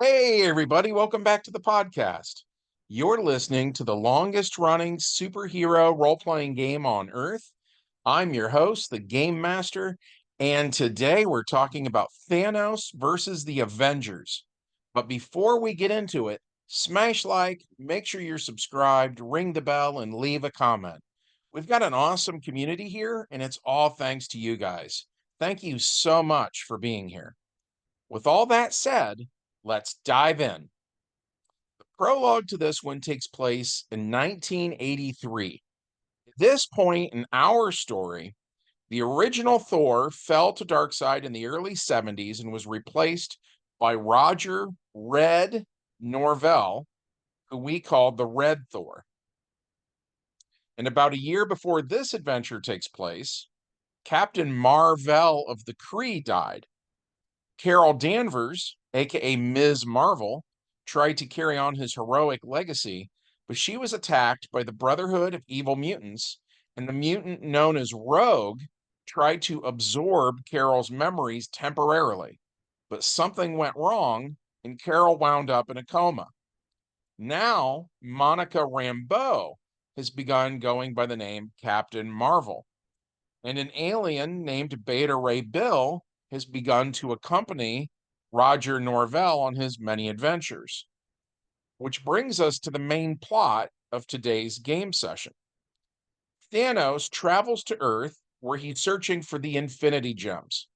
Hey, everybody, welcome back to the podcast. You're listening to the longest running superhero role playing game on Earth. I'm your host, the Game Master, and today we're talking about Thanos versus the Avengers. But before we get into it, smash like, make sure you're subscribed, ring the bell, and leave a comment. We've got an awesome community here, and it's all thanks to you guys. Thank you so much for being here. With all that said, let's dive in. The prologue to this one takes place in 1983. At this point in our story, the original Thor fell to Darkseid in the early 70s and was replaced by Roger Red Norvell, who we called the Red Thor. And about a year before this adventure takes place, Captain Marvel of the Kree died. Carol Danvers, aka Ms. Marvel, tried to carry on his heroic legacy, but she was attacked by the Brotherhood of Evil Mutants, and the mutant known as Rogue tried to absorb Carol's memories temporarily. But something went wrong, and Carol wound up in a coma. Now, Monica Rambeau has begun going by the name Captain Marvel, and an alien named Beta Ray Bill has begun to accompany Roger Norvell on his many adventures. Which brings us to the main plot of today's game session. Thanos travels to Earth where he's searching for the Infinity Gems.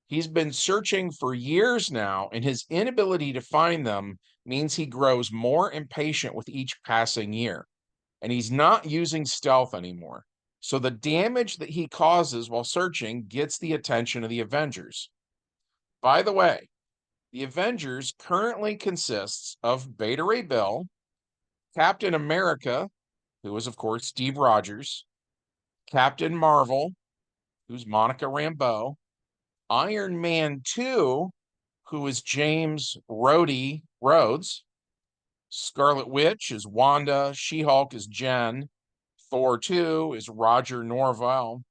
He's been searching for years now, and his inability to find them means he grows more impatient with each passing year. And he's not using stealth anymore. So the damage that he causes while searching gets the attention of the Avengers. By the way, the Avengers currently consists of Beta Ray Bill, Captain America, who is, of course, Steve Rogers, Captain Marvel, who's Monica Rambeau, Iron Man 2, who is James Rhodey Rhodes, Scarlet Witch is Wanda, She-Hulk is Jen, Thor 2 is Roger Norvell.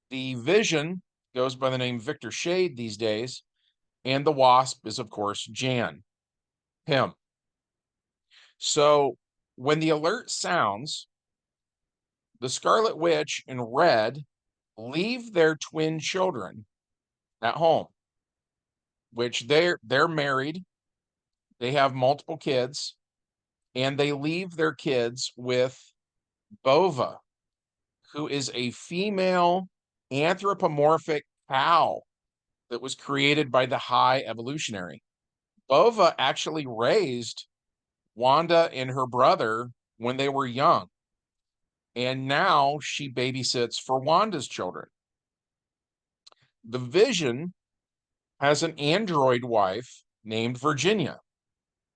The Vision goes by the name Victor Shade these days, and the Wasp is, of course, Jan, him. So when the alert sounds, the Scarlet Witch and Red leave their twin children at home, which they're married, they have multiple kids, and they leave their kids with Bova, who is a female anthropomorphic cow that was created by the High Evolutionary. Bova actually raised Wanda and her brother when they were young, and now she babysits for Wanda's children. The Vision has an android wife named Virginia,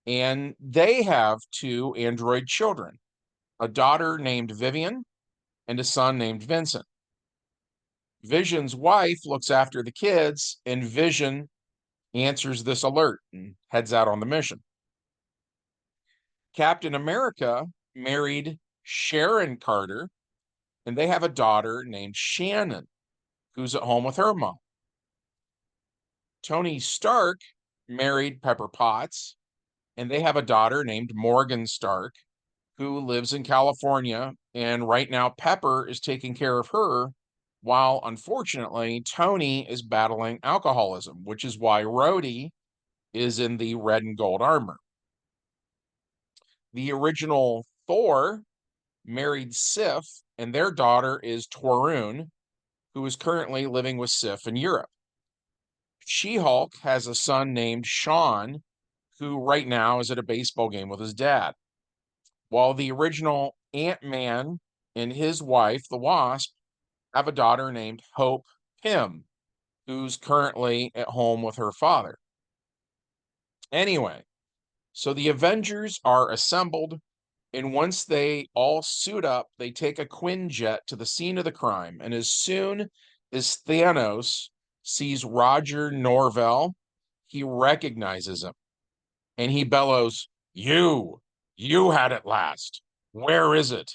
and they have two android children, a daughter named Vivian and a son named Vincent. Vision's wife looks after the kids, and Vision answers this alert and heads out on the mission. Captain America married Sharon Carter, and they have a daughter named Shannon, who's at home with her mom. Tony Stark married Pepper Potts, and they have a daughter named Morgan Stark, who lives in California. And right now, Pepper is taking care of her, while unfortunately, Tony is battling alcoholism, which is why Rhodey is in the red and gold armor. The original Thor married Sif, and their daughter is Torun, who is currently living with Sif in Europe. She-Hulk has a son named Sean, who right now is at a baseball game with his dad. While the original Ant-Man and his wife, the Wasp, have a daughter named Hope Pym, who's currently at home with her father. Anyway, so the Avengers are assembled, and once they all suit up, they take a Quinjet to the scene of the crime. And as soon as Thanos sees Roger Norvell, he recognizes him, and he bellows, You had it last. Where is it?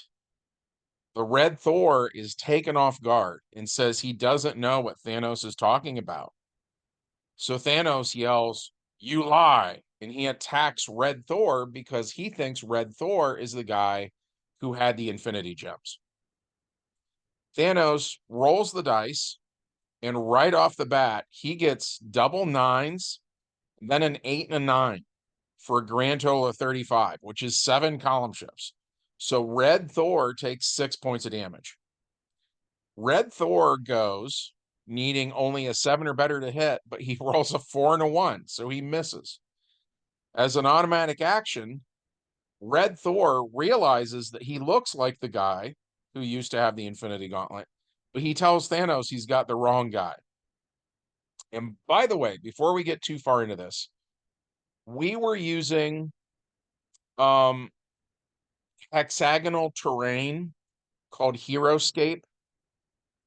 The Red Thor is taken off guard and says he doesn't know what Thanos is talking about. So Thanos yells, You lie. And he attacks Red Thor because he thinks Red Thor is the guy who had the Infinity Gems. Thanos rolls the dice, and right off the bat, he gets double nines, then an 8 and a 9 for a grand total of 35, which is 7 column shifts. So Red Thor takes 6 points of damage. Red Thor goes needing only a 7 or better to hit, but he rolls a 4 and a 1, so he misses. As an automatic action, Red Thor realizes that he looks like the guy who used to have the Infinity Gauntlet, but he tells Thanos he's got the wrong guy. And by the way, before we get too far into this, we were using um hexagonal terrain called Heroscape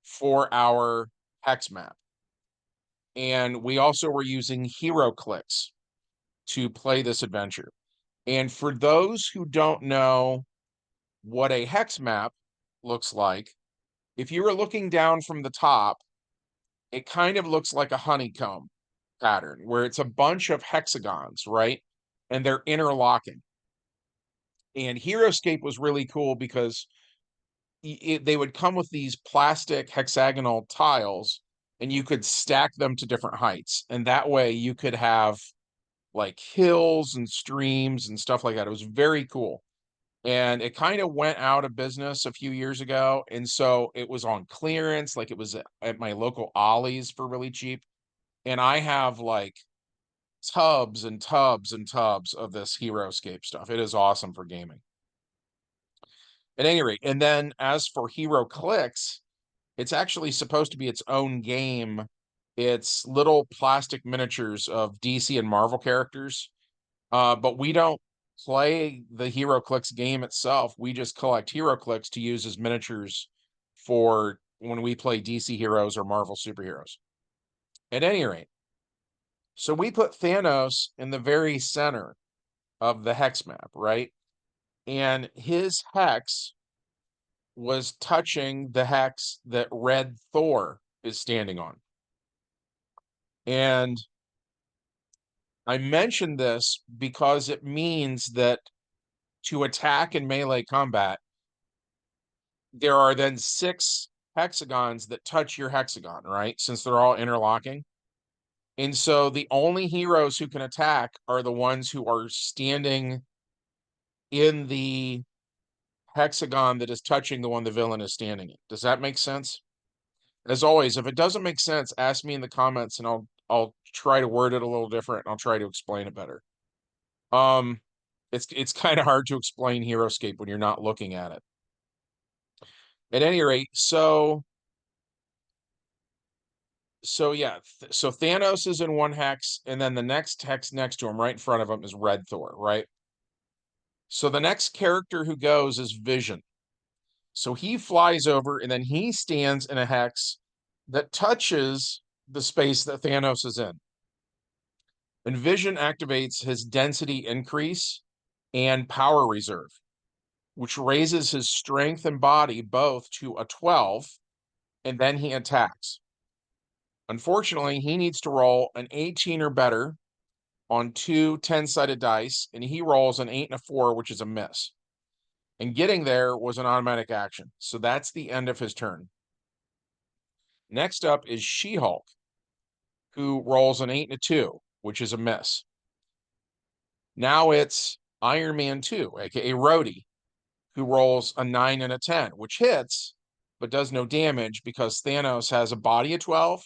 for our hex map. And we also were using HeroClix to play this adventure. And for those who don't know what a hex map looks like, if you were looking down from the top, it kind of looks like a honeycomb pattern where it's a bunch of hexagons, right? And they're interlocking. And Heroscape was really cool because they would come with these plastic hexagonal tiles, and you could stack them to different heights. And that way you could have like hills and streams and stuff like that. It was very cool. And it kind of went out of business a few years ago. And so it was on clearance, like it was at my local Ollie's for really cheap. And I have like tubs and tubs and tubs of this Heroscape stuff. It is awesome for gaming. At any rate, and then as for HeroClix, it's actually supposed to be its own game. It's little plastic miniatures of DC and Marvel characters. But we don't play the HeroClix game itself. We just collect HeroClix to use as miniatures for when we play DC heroes or Marvel superheroes. At any rate, so we put Thanos in the very center of the hex map, right? And his hex was touching the hex that Red Thor is standing on. And I mentioned this because it means that to attack in melee combat, there are then 6 hexagons that touch your hexagon, right? Since they're all interlocking. And so the only heroes who can attack are the ones who are standing in the hexagon that is touching the one the villain is standing in. Does that make sense? As always, if it doesn't make sense, ask me in the comments and I'll try to word it a little different and I'll try to explain it better. It's kind of hard to explain Heroscape when you're not looking at it. At any rate, so yeah, so Thanos is in one hex, and then the next hex next to him, right in front of him, is Red Thor, right? So the next character who goes is Vision. So he flies over, and then he stands in a hex that touches the space that Thanos is in. And Vision activates his density increase and power reserve, which raises his strength and body both to a 12, and then he attacks. Unfortunately, he needs to roll an 18 or better on 2 10-sided dice, and he rolls an 8 and a 4, which is a miss. And getting there was an automatic action. So that's the end of his turn. Next up is She-Hulk, who rolls an 8 and a 2, which is a miss. Now it's Iron Man 2, aka Rhodey, who rolls a 9 and a 10, which hits, but does no damage because Thanos has a body of 12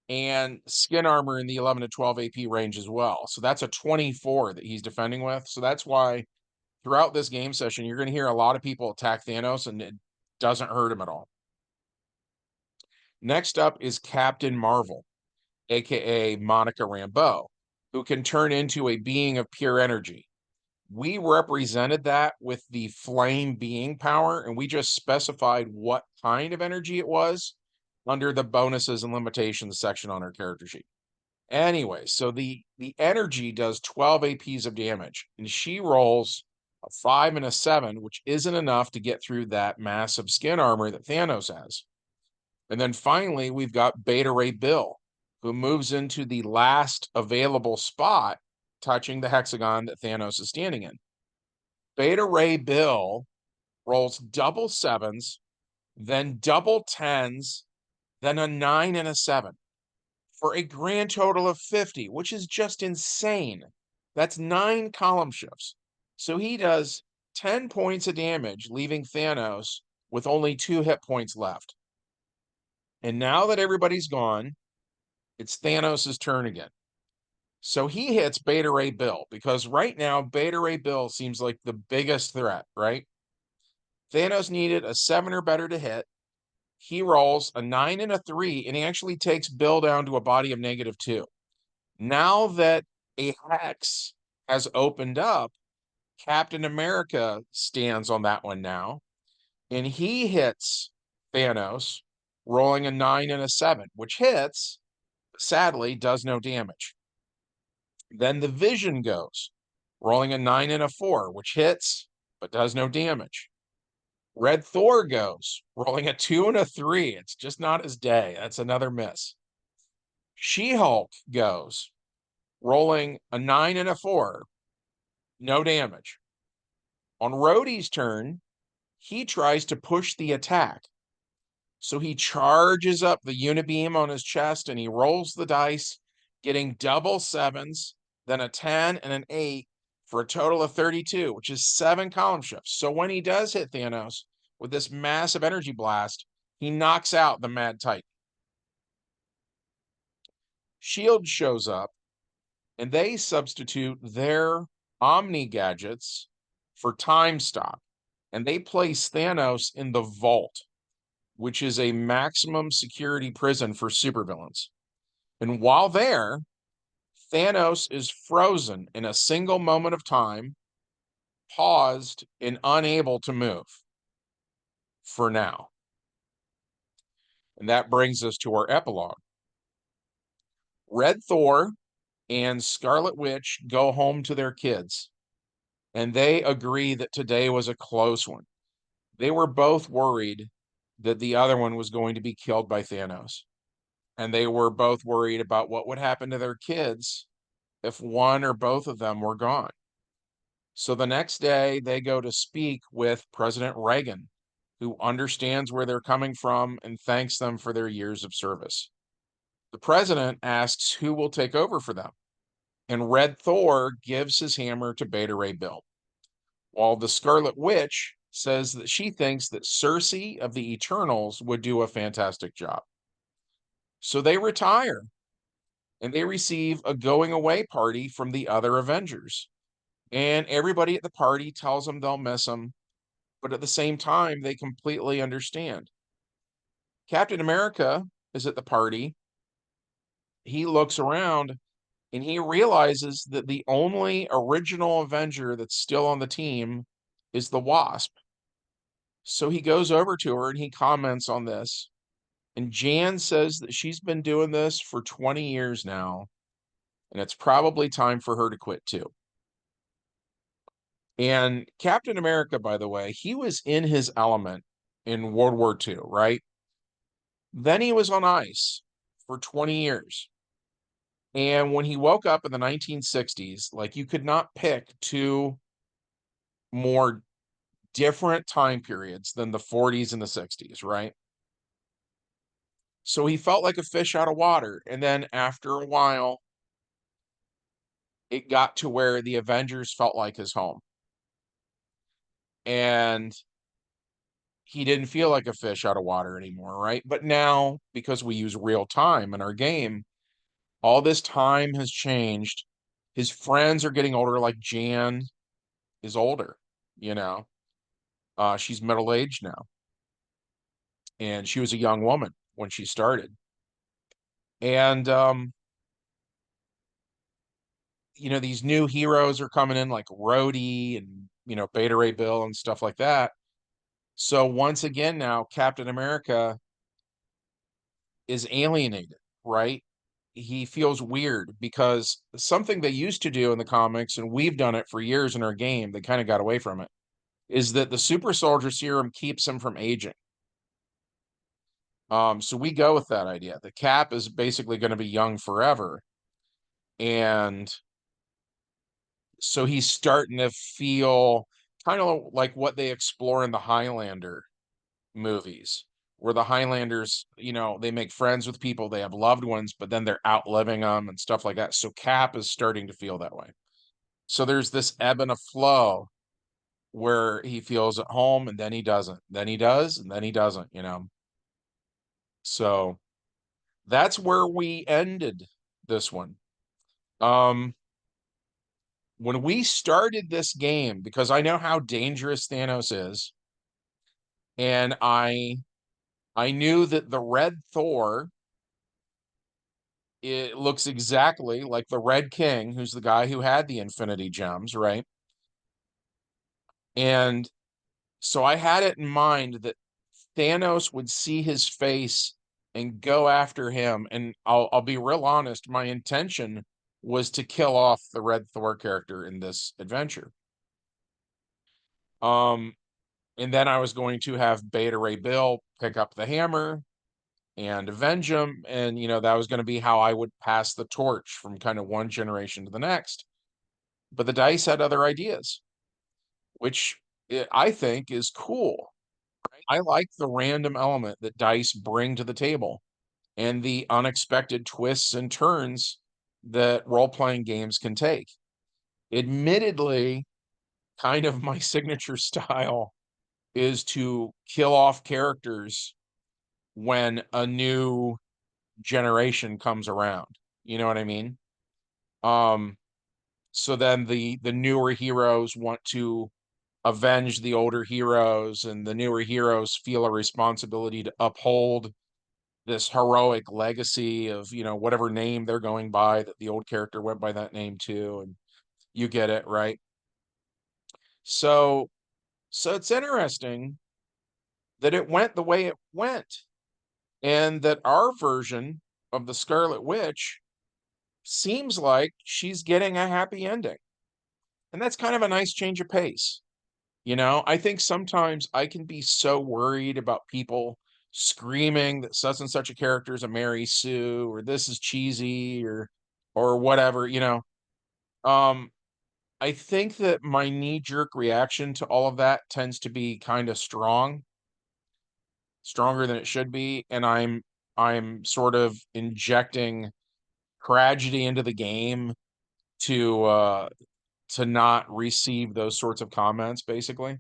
and skin armor in the 11 to 12 AP range as well. So that's a 24 that he's defending with. So that's why throughout this game session, you're going to hear a lot of people attack Thanos and it doesn't hurt him at all. Next up is Captain Marvel, aka Monica Rambeau, who can turn into a being of pure energy. We represented that with the flame being power, and we just specified what kind of energy it was under the bonuses and limitations section on our character sheet. Anyway, so the energy does 12 APs of damage, and she rolls a 5 and a 7, which isn't enough to get through that massive skin armor that Thanos has. And then finally, we've got Beta Ray Bill, who moves into the last available spot, touching the hexagon that Thanos is standing in. Beta Ray Bill rolls double sevens, then double tens, then a 9 and a 7 for a grand total of 50, which is just insane. That's 9 column shifts. So he does 10 points of damage, leaving Thanos with only 2 hit points left. And now that everybody's gone, it's Thanos' turn again. So he hits Beta Ray Bill because right now, Beta Ray Bill seems like the biggest threat, right? Thanos needed a 7 or better to hit. He rolls a 9 and a 3, and he actually takes Bill down to a body of -2. Now that a hex has opened up, Captain America stands on that one now, and he hits Thanos, rolling a 9 and a 7, which hits, sadly, does no damage. Then the Vision goes, rolling a 9 and a 4, which hits, but does no damage. Red Thor goes, rolling a 2 and a 3. It's just not his day. That's another miss. She-Hulk goes, rolling a 9 and a 4. No damage. On Rhodey's turn, he tries to push the attack. So he charges up the unibeam on his chest and he rolls the dice, getting double sevens, then a 10 and an 8 for a total of 32, which is 7 column shifts. So when he does hit Thanos with this massive energy blast, he knocks out the Mad Titan. S.H.I.E.L.D. shows up and they substitute their Omni gadgets for Time Stop, and they place Thanos in the Vault, which is a maximum security prison for supervillains. And while there, Thanos is frozen in a single moment of time, paused and unable to move for now. And that brings us to our epilogue. Red Thor and Scarlet Witch go home to their kids, and they agree that today was a close one. They were both worried that the other one was going to be killed by Thanos. And they were both worried about what would happen to their kids if one or both of them were gone. So the next day, they go to speak with President Reagan, who understands where they're coming from and thanks them for their years of service. The president asks who will take over for them, and Red Thor gives his hammer to Beta Ray Bill, while the Scarlet Witch says that she thinks that Cersei of the Eternals would do a fantastic job. So they retire, and they receive a going away party from the other Avengers. And everybody at the party tells them they'll miss them, but at the same time, they completely understand. Captain America is at the party. He looks around and he realizes that the only original Avenger that's still on the team is the Wasp. So he goes over to her and he comments on this. And Jan says that she's been doing this for 20 years now, and it's probably time for her to quit too. And Captain America, by the way, he was in his element in World War II, right? Then he was on ice for 20 years. And when he woke up in the 1960s, like you could not pick two more different time periods than the 40s and the 60s, right? So he felt like a fish out of water. And then after a while, it got to where the Avengers felt like his home. And he didn't feel like a fish out of water anymore, right? But now, because we use real time in our game, all this time has changed. His friends are getting older, like Jan is older, you know. She's middle-aged now. And she was a young woman when she started. And you know, these new heroes are coming in like Rhodey and, you know, Beta Ray Bill and stuff like that. So once again now, Captain America is alienated, right? He feels weird because something they used to do in the comics, and we've done it for years in our game, they kind of got away from it, is that the super soldier serum keeps him from aging. So we go with that idea. The Cap is basically going to be young forever. And so he's starting to feel kind of like what they explore in the Highlander movies, where the Highlanders, they make friends with people, they have loved ones, but then they're outliving them and stuff like that. So Cap is starting to feel that way. So there's this ebb and a flow where he feels at home and then he doesn't. Then he does and then he doesn't. So that's where we ended this one. When we started this game, because I know how dangerous Thanos is, and I knew that the red Thor, it looks exactly like the Red King, who's the guy who had the Infinity Gems, right? And so I had it in mind that Thanos would see his face and go after him. And I'll be real honest, my intention was to kill off the Red Thor character in this adventure. And then I was going to have Beta Ray Bill pick up the hammer and avenge him. And, that was going to be how I would pass the torch from kind of one generation to the next. But the dice had other ideas, which I think is cool. I like the random element that dice bring to the table and the unexpected twists and turns that role playing games can take. Admittedly, kind of my signature style is to kill off characters when a new generation comes around. You know what I mean? Um, so then the newer heroes want to avenge the older heroes, and the newer heroes feel a responsibility to uphold this heroic legacy of, whatever name they're going by, that the old character went by that name too, and you get it, right? So it's interesting that it went the way it went, and that our version of the Scarlet Witch seems like she's getting a happy ending. And that's kind of a nice change of pace. I think sometimes I can be so worried about people screaming that such and such a character is a Mary Sue, or this is cheesy, or whatever. Um, I think that my knee-jerk reaction to all of that tends to be kind of stronger than it should be, and I'm sort of injecting tragedy into the game to not receive those sorts of comments, basically.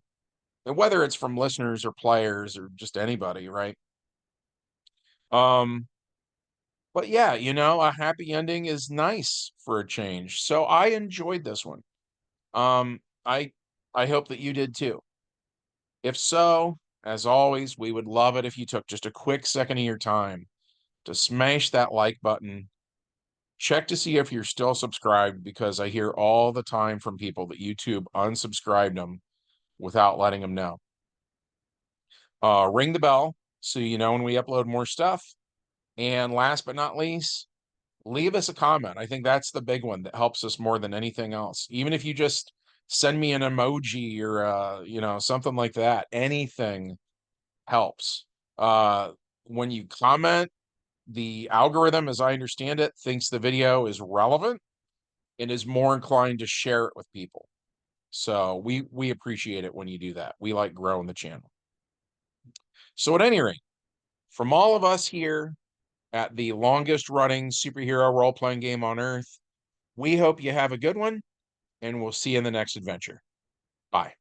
And whether it's from listeners or players or just anybody, right? Um, but yeah, a happy ending is nice for a change. So I enjoyed this one. Um, I I hope that you did too. If so, as always, we would love it if you took just a quick second of your time to smash that like button. Check to see if you're still subscribed, because I hear all the time from people that YouTube unsubscribed them without letting them know. Ring the bell so you know when we upload more stuff. And last but not least, leave us a comment. I think that's the big one that helps us more than anything else. Even if you just send me an emoji or something like that, anything helps. When you comment, the algorithm, as I understand it, thinks the video is relevant and is more inclined to share it with people. So we appreciate it when you do that. We like growing the channel. So at any rate, from all of us here at the longest running superhero role playing game on earth, we hope you have a good one, and we'll see you in the next adventure. Bye.